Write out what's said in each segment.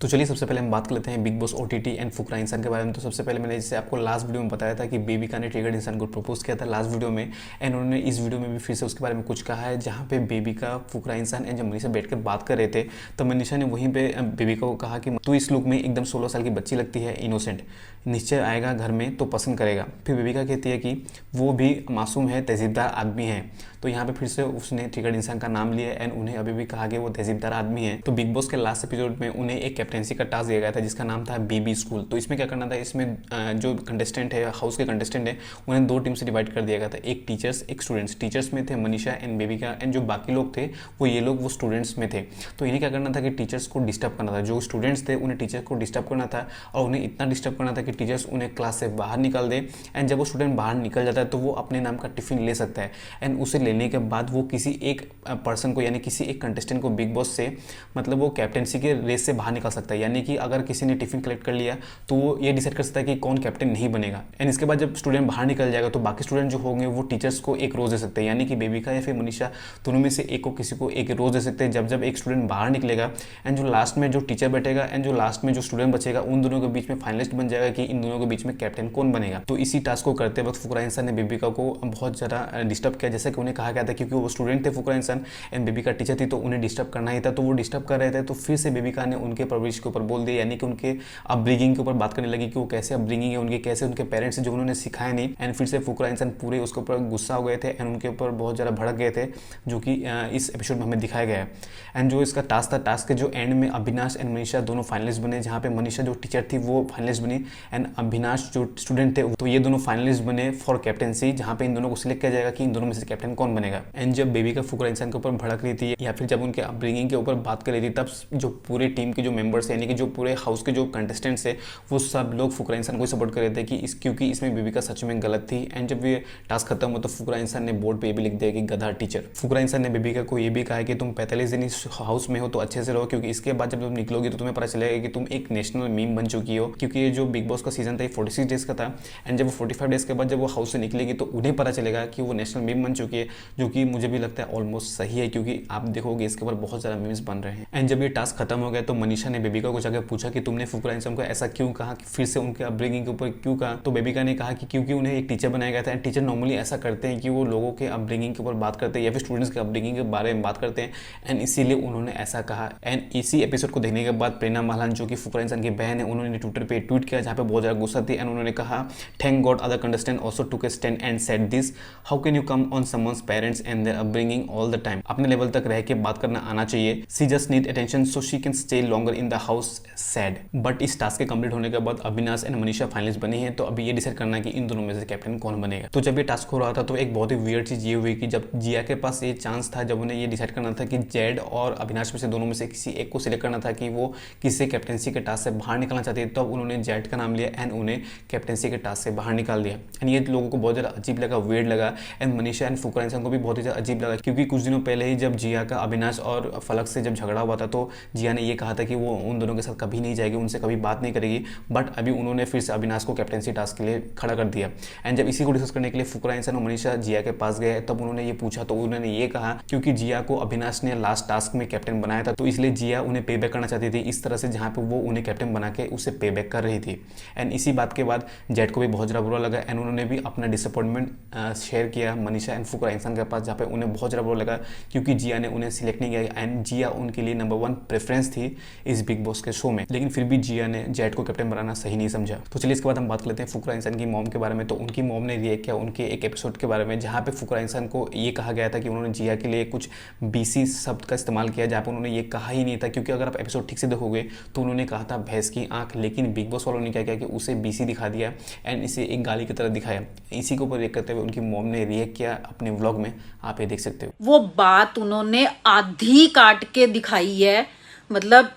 तो चलिए सबसे पहले हम बात कर लेते हैं बिग बॉस ओटीटी एंड फुकरा इंसान के बारे में। तो सबसे पहले मैंने जैसे आपको लास्ट वीडियो में बताया था कि बेबिका ने ट्रिगर्ड इंसान को प्रपोज किया था लास्ट वीडियो में, एंड उन्होंने इस वीडियो में भी फिर से उसके बारे में कुछ कहा है, जहाँ पे बेबिका, फुकरा इंसान एंड जब मनीषा बैठ कर बात कर रहे थे तब मनीषा ने वहीं पे बेबिका को कहा कि तू इस लुक में एकदम 16 साल की बच्ची लगती है, इनोसेंट, निश्चय आएगा घर में तो पसंद करेगा। फिर बेबिका कहती है कि वो भी मासूम है, तहजीबदार आदमी है। तो यहाँ पे फिर से उसने ट्रिगर्ड इंसान का नाम लिया एंड उन्हें अभी भी कहा कि वो तहजीबदार आदमी है। तो बिग बॉस के लास्ट एपिसोड में उन्हें एक कैप्टेंसी का टास्क दिया गया था जिसका नाम था बेबी स्कूल। तो इसमें क्या करना था, इसमें जो कंटेस्टेंट है, हाउस के कंटेस्टेंट है, उन्हें दो टीम से डिवाइड कर दिया गया था, एक टीचर्स एक स्टूडेंट्स। टीचर्स में थे मनीषा एंड बेबिका, एंड जो बाकी लोग थे वो ये लोग वो स्टूडेंट्स में थे। तो इन्हें क्या करना था कि टीचर्स को डिस्टर्ब करना था, जो स्टूडेंट्स थे उन्हें टीचर्स को डिस्टर्ब करना था, और उन्हें इतना डिस्टर्ब करना था कि टीचर्स उन्हें क्लास से बाहर निकाल दे। एंड जब वो स्टूडेंट बाहर निकल जाता है तो वो अपने नाम का टिफिन ले सकता है, एंड उसे लेने के बाद वो किसी एक पर्सन को, यानी किसी एक कंटेस्टेंट को बिग बॉस से, मतलब वो कैप्टेंसी के रेस से बाहर निकाल सकता है। यानी कि अगर किसी ने टिफिन कलेक्ट कर लिया तो वो ये डिसाइड कर सकता है कि कौन कैप्टन नहीं बनेगा। एंड इसके बाद जब स्टूडेंट बाहर निकल जाएगा तो बाकी स्टूडेंट जो होंगे वो टीचर्स को एक रोज दे सकते हैं, यानी कि बेबिका या फिर मनीषा दोनों में से एक को किसी को एक रोज दे सकते हैं। जब एक स्टूडेंट बाहर निकलेगा एंड जो लास्ट में जो टीचर बैठेगा एंड जो लास्ट में जो स्टूडेंट बचेगा, उन दोनों के बीच में फाइनलिस्ट बन जाएगा कि इन दोनों के बीच में कैप्टन कौन बनेगा। तो इसी टास्क को करते वक्त फुकरा इंसान ने बेबिका को बहुत ज़्यादा डिस्टर्ब किया, जैसे कि उन्हें कहा गया था, क्योंकि वो स्टूडेंट थे फुकरा इंसान एंड बेबिका टीचर थी, तो उन्हें डिस्टर्ब करना ही था। तो वो डिस्टर्ब कर रहे थे, तो फिर से बेबिका ने उनके परवरिश के ऊपर बोल दिया, यानी कि उनके अपब्रिंगिंग के ऊपर बात करने लगी कि वो कैसे अपब्रिंगिंग है उनके, कैसे उनके पेरेंट्स से जो उन्होंने सिखाया नहीं। एंड फिर से फुकरा इंसान पूरे उसके ऊपर गुस्सा हो गए थे एंड उनके ऊपर बहुत ज़्यादा भड़क गए थे, जो कि इस एपिसोड में हमें दिखाया गया है। एंड जो इसका टास्क था, टास्क के जो एंड में अविनाश एंड मनीषा दोनों फाइनलिस्ट बने, जहाँ पे मनीषा जो टीचर थी वो फाइनलिस्ट बनी एंड अविनाश जो स्टूडेंट थे, तो ये दोनों फाइनलिस्ट बने फॉर कैप्टेंसी, जहाँ पे इन दोनों को सिलेक्ट किया जाएगा कि इन दोनों में से कैप्टन कौन बनेगा। एंड जब बेबिका फुकरा इंसान के ऊपर भड़क रही थी या फिर जब उनके अपब्रिंगिंग के ऊपर बात कर रही थी, तब जो पूरे टीम के जो मेंबर्स, यानी कि जो पूरे हाउस के जो कंटेस्टेंट्स है, वो सब लोग फुकरा इंसान को सपोर्ट कर रहे थे कि क्योंकि इसमें बेबिका सच में गलत थी। एंड जब ये टास्क खत्म हो तो फुकरा इंसान ने बोर्ड पे ये भी लिख दिया कि गधा टीचर। फुकरा इंसान ने बेबिका को ये भी कहा कि तुम 45 दिन इस हाउस में हो तो अच्छे से रहो, क्योंकि इसके बाद जब तुम निकलोगी तो तुम्हें पता चलेगा कि तुम एक नेशनल मीम बन चुकी हो। क्योंकि ये जो बिग बॉस का सीजन था ये 46 डेज का था, एंड जब वो 45 डेज के बाद जब वो हाउस से निकलेगी तो उन्हें पता चलेगा कि वो नेशनल मीम बन चुकी है, जो कि मुझे भी लगता है ऑलमोस्ट सही है, क्योंकि आप देखोगे इसके ऊपर बहुत ज़्यादा मीम्स बन रहे हैं। एंड जब ये टास्क खत्म हो गया तो मनीषा ने बेबिका को जाकर पूछा कि तुमने फुकरा इंसान को ऐसा क्यों कहा, फिर से उनके अपब्रिंगिंग के ऊपर क्यों कहा। तो बेबिका ने कहा कि क्योंकि उन्हें एक टीचर बनाया गया था, एंड टीचर नॉर्मली ऐसा करते हैं कि वो लोगों के अपब्रिंगिंग के ऊपर बात करते हैं या फिर स्टूडेंट्स के अपब्रिंगिंग के बारे में बात करते हैं, एंड इसीलिए उन्होंने ऐसा कहा। एंड इसी एपिसोड को देखने के बाद प्रेरणा महालन, जो कि फुकरा इंसान की बहन है, उन्होंने ट्विटर पे ट्वीट किया जहाँ पे बहुत ज़्यादा गुस्सा थी, एंड उन्होंने कहा, thank God other contestant also took a stand and said this, how can you come on someone's parents and their upbringing all the time. अपने लेवल तक रह के बात करना आना चाहिए, she just need attention so she can stay longer in the house, sad. But इस task के कंप्लीट होने के बाद अविनाश एंड मनीषा फाइनलिस्ट बनी है, तो अभी ये डिसाइड करना है कि इन दोनों में से कैप्टन कौन बनेगा। तो जब ये टास्क हो रहा था तो एक बहुत ही वियर्ड चीज ये हुई कि जब जिया के पास ये चांस था, जब उन्हें ये डिसाइड करना था कि जेड और अविनाश में से दोनों में से किसी एक को सिलेक्ट करना था कि वो किसी कैप्टेंसी के टास्क से बाहर निकलना चाहती है, तब तो उन्होंने जेड का नाम लिया एंड उन्हें कैप्टेंसी के टास्क से बाहर निकाल दिया। एंड ये लोगों को बहुत ज़्यादा अजीब लगा, वियर्ड लगा, एंड मनीषा एंड फुकरा इंसान को भी बहुत ही ज़्यादा अजीब लगा, क्योंकि कुछ दिनों पहले ही जब जिया का अविनाश और फलक से जब झगड़ा हुआ था तो जिया ने ये कहा था कि वो उन दोनों के साथ कभी नहीं जाएगी, उनसे कभी बात नहीं करेगी। बट अभी उन्होंने फिर से अविनाश को कैप्टेंसी टास्क के लिए खड़ा कर दिया। एंड जब इसी को डिस्कस करने के लिए फुकरा इंसान और मनीषा जिया के पास गए, तब उन्होंने ये पूछा, तो उन्होंने ये कहा क्योंकि जिया को अविनाश ने लास्ट टास्क में कैप्टन बनाया था, तो इसलिए जिया उन्हें पे बैक करना चाहती थी इस तरह से, जहाँ पे वो उन्हें कैप्टन बना के उसे पे बैक कर रही थी। एंड इसी बात के बाद जेड को भी बहुत ज़्यादा बुरा लगा एंड उन्होंने भी अपना डिसअपॉइंटमेंट शेयर किया मनीषा एंड फुकरा इंसान के पास, जहाँ पे उन्हें बहुत ज़्यादा बुरा लगा क्योंकि जिया ने उन्हें सिलेक्ट नहीं किया, एंड जिया उनके लिए नंबर 1 प्रेफरेंस थी इस बिग बॉस के शो में। लेकिन फिर भी जिया ने जेड को कैप्टन बनाना सही नहीं समझा। तो चलिए इसके बाद हम बात कर लेते हैं फुकरा इंसान की मॉम के बारे में। तो उनकी मॉम ने रिएक्ट किया उनके एक एपिसोड के बारे में, जहाँ पे फुकरा इंसान को ये कहा गया था कि उन्होंने जिया के लिए कुछ बीसी शब्द का इस्तेमाल किया, जहाँ पे उन्होंने ये कहा ही नहीं था। क्योंकि अगर आप एपिसोड ठीक से देखोगे तो उन्होंने कहा था भैंस की आंख, लेकिन बिग बॉस वालों ने क्या किया कि उसे बीसी दिखा दिया एंड इसे एक गाली की तरह दिखाया। इसी के ऊपर रिएक्ट करते हुए उनकी मॉम ने रिएक्ट किया अपने व्लॉग में, आप ये देख सकते हो। वो बात उन्होंने आधी काट के दिखाई है, मतलब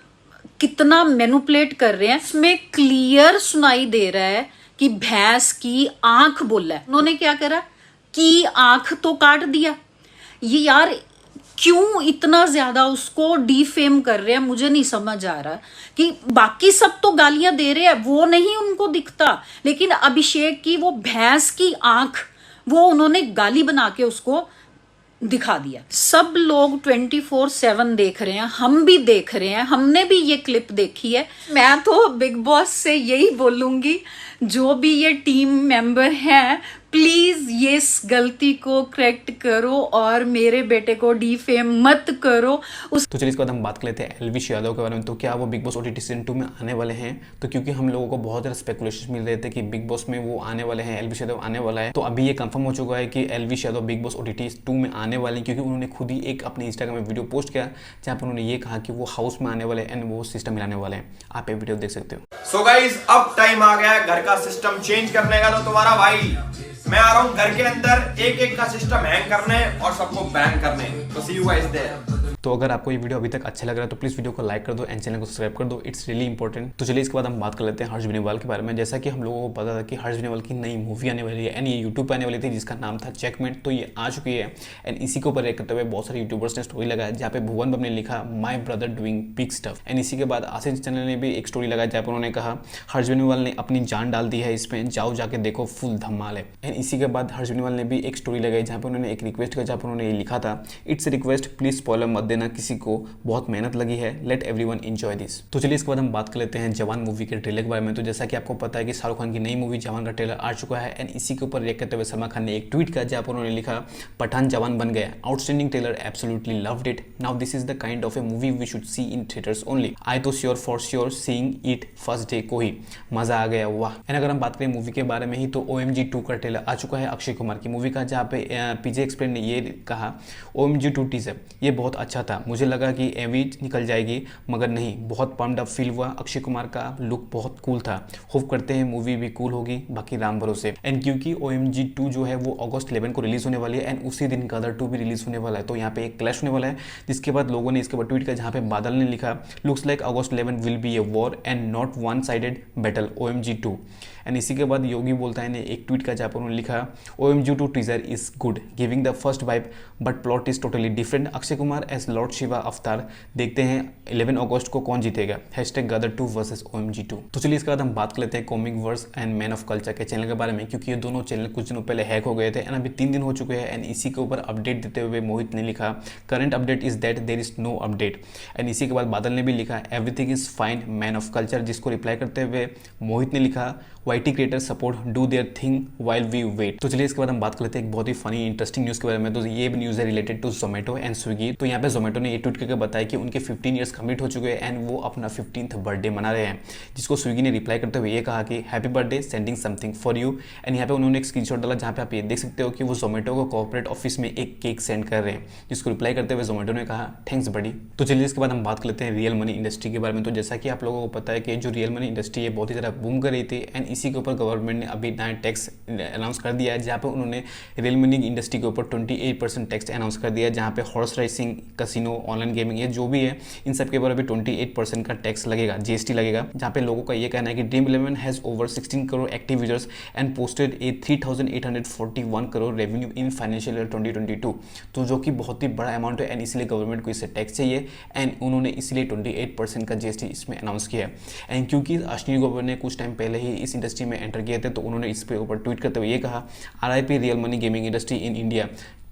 कितना मैनिपुलेट कर रहे हैं। इसमें क्लियर सुनाई दे रहा है कि भैंस की आंख बोला है। उन्होंने क्या करा कि आंख तो काट दिया। ये यार क्यों इतना ज्यादा उसको डिफेम कर रहे हैं, मुझे नहीं समझ आ रहा। कि बाकी सब तो गालियां दे रहे हैं, वो नहीं उनको दिखता, लेकिन अभिषेक की वो भैंस की आंख, वो उन्होंने गाली बना के उसको दिखा दिया। सब लोग 24/7 देख रहे हैं, हम भी देख रहे हैं, हमने भी ये क्लिप देखी है। मैं तो बिग बॉस से यही बोलूंगी, जो भी ये टीम मेंबर हैं, प्लीज ये इस गलती को करेक्ट करो और मेरे बेटे को डिफेम मत करो। तो चलिए इसके बाद हम बात कर लेते हैं एलविश यादव के बारे में। तो क्या वो बिग बॉस ओटीटी सीजन 2 में आने वाले हैं? तो क्योंकि हम लोगों को बहुत ज़्यादा स्पेकुलेशन मिल रहे थे कि बिग बॉस में वो आने वाले हैं, एलविश यादव आने वाला है। तो अभी ये कंफर्म हो चुका है कि Elvish Yadav big boss OTT 2 में आने वाले हैं, क्योंकि उन्होंने खुद ही एक अपने इंस्टाग्राम में वीडियो पोस्ट किया जहाँ पर उन्होंने ये कहा कि वो हाउस में आने वाले हैं एंड वो सिस्टम मिलाने वाले हैं। आप ये वीडियो देख सकते हो। सो गाइस, अब टाइम आ गया है घर का सिस्टम चेंज करने का। तो तुम्हारा भाई मैं आ रहा हूँ घर के अंदर एक एक का सिस्टम हैंग करने और सबको बैन करने। तो सी यू गाइस देयर। तो अगर आपको ये वीडियो अभी तक अच्छा लग रहा है तो प्लीज़ वीडियो को लाइक कर दो एंड चैनल को सब्सक्राइब कर दो, इट्स रियली इंपॉर्टेंट। तो चलिए इसके बाद हम बात कर लेते हैं हर्ष बेनीवाल के बारे में। जैसा कि हम लोगों को पता था कि हर्ष बेनीवाल की नई मूवी आने वाली है एंड ये यूट्यूब पर आने वाली थी जिसका नाम था चेकमेट। तो ये आ चुकी है एंड इसी के ऊपर करते हुए बहुत सारे यूट्यूबर्स ने स्टोरी लगाया जहाँ पे भुवन बाम ने लिखा my brother doing big stuff. And इसी के बाद आशीष चैनल ने भी एक स्टोरी लगाया जहाँ पर उन्होंने कहा हर्ष बेनीवाल ने अपनी जान डाल दी है इसमें, जाओ जाके देखो फुल धमाल है। एंड इसी के बाद हर्ष बेनीवाल ने भी एक स्टोरी लगाई जहाँ पर उन्होंने एक रिक्वेस्ट किया, जहाँ पर उन्होंने ये लिखा था इट्स रिक्वेस्ट प्लीज स्पॉइलर मत देना किसी को, बहुत मेहनत लगी है, लेट एवरीवन एंजॉय दिस। तो चलिए इसके बाद हम बात कर लेते हैं जवान मूवी के ट्रेलर के बारे में। तो जैसा कि आपको पता है कि शाहरुख खान की नई मूवी जवान का ट्रेलर आ चुका है एंड इसी के ऊपर रिएक्ट करते हुए सलमान खान ने एक ट्वीट किया जहाँ पर उन्होंने लिखा पठान जवान बन गया, outstanding trailer, absolutely loved it, now this is the kind of a movie we should see in theatres only, I तो sure for sure seeing it first day को ही मजा आ गया, वाह। एंड अगर हम बात करें मूवी के बारे में ही तो OMG 2 का ट्रेलर आ चुका है अक्षय कुमार की मूवी का, जहाँ पे पीजे एक्सप्लेन ने ये कहा OMG 2 टीजर ये बहुत अच्छा था, मुझे लगा कि एवी निकल जाएगी मगर नहीं, बहुत पम्प्ड अप फील हुआ, अक्षय कुमार का लुक बहुत कूल था, होप करते हैं मूवी भी कूल होगी, बाकी राम भरोसे। एंड क्योंकि OMG 2 जो है वो अगस्त 11 को रिलीज होने वाली है एंड उसी दिन गदर 2 भी रिलीज होने वाला है, तो यहाँ पे एक क्लैश होने वाला है। जिसके बाद लोगों ने इसके बाद ट्वीट किया जहाँ पे बादल ने लिखा looks like August 11 will be a war and not one sided battle OMG 2। And इसी के बाद योगी बोलता है ने एक ट्वीट का जहाँ पर उन्होंने लिखा OMG 2 teaser is good, giving the first vibe but plot is totally different, Akshay Kumar as lord Shiva avatar, देखते हैं 11 अगस्त को कौन जीतेगा, गदर 2 वर्सेस OMG 2। तो चलिए इसके बाद हम बात कर लेते हैं comic verse and man of culture के चैनल के बारे में, क्योंकि ये दोनों चैनल कुछ दिनों पहले हैक हो गए थे एंड अभी 3 दिन हो चुके हैं। एंड इसी के ऊपर अपडेट देते हुए मोहित ने लिखा current update is that there is no update. And इसी के बाद बादल ने भी लिखा everything is fine man of culture, जिसको रिप्लाई करते हुए मोहित ने लिखा YT creator support do their thing while we wait. तो चलिए इसके बाद हम बात कर लेते हैं एक बहुत ही फनी इंटरेस्टिंग न्यूज़ के बारे में। तो ये न्यूज़ है related to Zomato and Swiggy. तो यहाँ पे जोमेटो ने ये ट्वीट करके बताया कि उनके 15 ईयर्स कंप्लीट हो चुके हैं एंड वो अपना 15th बर्थडे मना रहे हैं, जिसको स्विगी ने रिप्लाई करते हुए ये कहा कि happy birthday, sending something for you. And यहाँ पे उन्होंने एक स्क्रीनशॉट डाला जहाँ पे आप ये देख सकते हो कि वो जोमेटो को कॉर्पोरेट ऑफिस में एक केक सेंड कर रहे हैं, जिसको रिप्लाई करते हुए जोमेटो ने कहा थैंक्स बडी। तो चलिए इसके बाद हम बात कर लेते हैं रियल मनी इंडस्ट्री के बारे में। तो जैसा कि आप लोगों को पता है कि जो रियल मनी इंडस्ट्री है बहुत ही ज़्यादा बूम कर रही थी एंड इसी के ऊपर गवर्नमेंट ने अभी नया टैक्स अनाउंस कर दिया है, जहाँ पे उन्होंने रियल मनी इंडस्ट्री के ऊपर 28% टैक्स अनाउंस कर दिया है, जहाँ पे horse racing, casino, online gaming ये जो भी है इन सब के ऊपर अभी 28% का टैक्स लगेगा, GST लगेगा। जहाँ पे लोगों का ये कहना है कि dream 11 has over 16 crore active users and posted A 3,841 crore revenue in financial year 2022, तो जो कि बहुत ही बड़ा अमाउंट है एंड इसलिए गवर्नमेंट को इससे टैक्स चाहिए एंड उन्होंने इसलिए 28% का GST इसमें अनाउंस किया है। एंड क्योंकि अश्विनी गौबर ने कुछ टाइम पहले ही इस इंडस्ट्री में एंटर किए थे, तो उन्होंने इस पे ऊपर ट्वीट करते हुए ये कहा RIP real money gaming industry in India.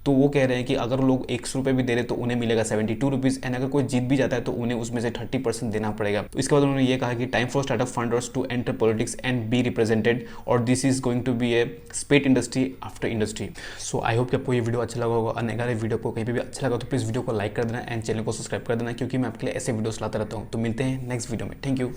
तो वो कह रहे हैं कि अगर लोग 100 रुपये भी दे रहे तो उन्हें मिलेगा 72 रुपीज़ एंड अगर कोई जीत भी जाता है तो उन्हें उसमें से 30% देना पड़ेगा। तो इसके बाद उन्होंने ये कहा कि time for startup funders to enter politics and be represented और this is going to be a spate industry after industry. So I hope कि आपको ये वीडियो अच्छा लगा होगा और अगर ये वीडियो को कहीं भी अच्छा लगा तो प्लीज़ वीडियो को लाइक कर देना एंड चैनल को सब्सक्राइब कर देना, क्योंकि मैं आपके लिए ऐसे वीडियोस लाता रहता हूँ। तो मिलते हैं नेक्स्ट वीडियो में, थैंक यू।